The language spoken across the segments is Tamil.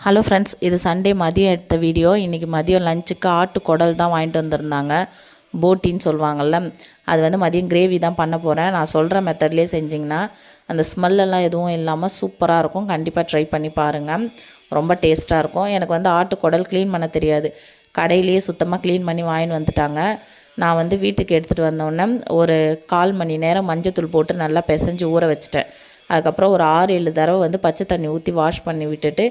ஹலோ ஃப்ரெண்ட்ஸ், இது சண்டே மதியம் எடுத்த வீடியோ. இன்றைக்கி மதியம் லஞ்சுக்கு ஆட்டு குடல் தான் வாங்கிட்டு வந்திருந்தாங்க. போட்டின்னு சொல்லுவாங்கள்ல, அது வந்து மதியம் கிரேவி தான் பண்ண போகிறேன். நான் சொல்கிற மெத்தட்லேயே செஞ்சிங்கன்னா அந்த ஸ்மெல்லெல்லாம் எதுவும் இல்லாமல் சூப்பராக இருக்கும். கண்டிப்பாக ட்ரை பண்ணி பாருங்கள், ரொம்ப டேஸ்ட்டாக இருக்கும். எனக்கு வந்து ஆட்டு குடல் க்ளீன் பண்ண தெரியாது. கடையிலேயே சுத்தமாக க்ளீன் பண்ணி வாங்கிட்டு வந்துட்டாங்க. நான் வந்து வீட்டுக்கு எடுத்துகிட்டு வந்தோடனே ஒரு 1/4 மணி நேரம் மஞ்சத்தூள் போட்டு நல்லா பிசைஞ்சு ஊற வச்சுட்டேன். அதுக்கப்புறம் ஒரு 6-7 தடவை வந்து பச்சை தண்ணி ஊற்றி வாஷ் பண்ணி விட்டுட்டு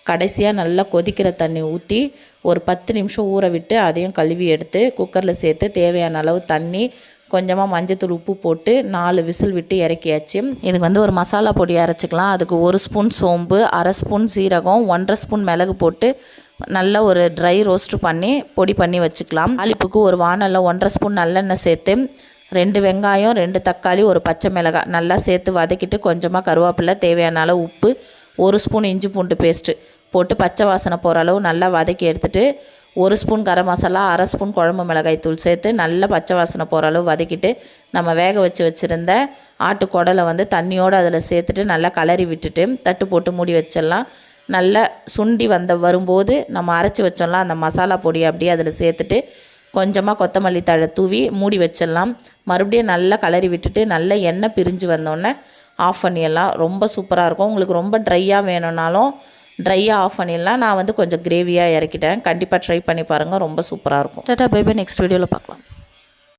கடைசியாக நல்லா கொதிக்கிற தண்ணி ஊற்றி ஒரு 10 நிமிஷம் ஊற விட்டு அதையும் கழுவி எடுத்து குக்கரில் சேர்த்து தேவையான அளவு தண்ணி, கொஞ்சமாக மஞ்சத்தூள், உப்பு போட்டு 4 விசில் விட்டு இறக்கியாச்சு. இதுக்கு வந்து ஒரு மசாலா பொடி அரைச்சிக்கலாம். அதுக்கு 1 ஸ்பூன் சோம்பு, 1/2 ஸ்பூன் சீரகம், 1/2 ஸ்பூன் மிளகு போட்டு நல்லா ஒரு ட்ரை ரோஸ்ட்டு பண்ணி பொடி பண்ணி வச்சுக்கலாம். தாளிப்புக்கு ஒரு வானலில் 1/2 ஸ்பூன் நல்லெண்ணெய் சேர்த்து 2 வெங்காயம், 2 தக்காளி, ஒரு பச்சை மிளகாய் நல்லா சேர்த்து வதக்கிட்டு கொஞ்சமாக கருவேப்பிலை, தேவையான அளவு உப்பு, 1 ஸ்பூன் இஞ்சி பூண்டு பேஸ்ட்டு போட்டு பச்சை வாசனை போகிற அளவு நல்லா வதக்கி எடுத்துகிட்டு 1 ஸ்பூன் கரம் மசாலா, 1/2 ஸ்பூன் குழம்பு மிளகாய் தூள் சேர்த்து நல்லா பச்சை வாசனை போகிற அளவு வதக்கிட்டு நம்ம வேக வச்சுருந்த ஆட்டு குடலை வந்து தண்ணியோடு அதில் சேர்த்துட்டு நல்லா கலரி விட்டுட்டு தட்டு போட்டு மூடி வச்சிடலாம். நல்லா சுண்டி வரும்போது நம்ம அரைச்சி வச்சோம்லாம் அந்த மசாலா பொடி அப்படியே அதில் சேர்த்துட்டு கொஞ்சமாக கொத்தமல்லி தழை தூவி மூடி வச்சிடலாம். மறுபடியும் நல்லா கலரி விட்டுட்டு நல்லா எண்ணெய் பிரிஞ்சு வந்தோடனே ஆஃப் பண்ணிடலாம். ரொம்ப சூப்பராக இருக்கும். உங்களுக்கு ரொம்ப ட்ரையாக வேணும்னாலும் ட்ரையாக ஆஃப் பண்ணிடலாம். நான் வந்து கொஞ்சம் கிரேவியாக இறக்கிட்டேன். கண்டிப்பாக ட்ரை பண்ணி பாருங்கள், ரொம்ப சூப்பராக இருக்கும். டாடா பை பை, நெக்ஸ்ட் வீடியோவில் பார்க்கலாம்.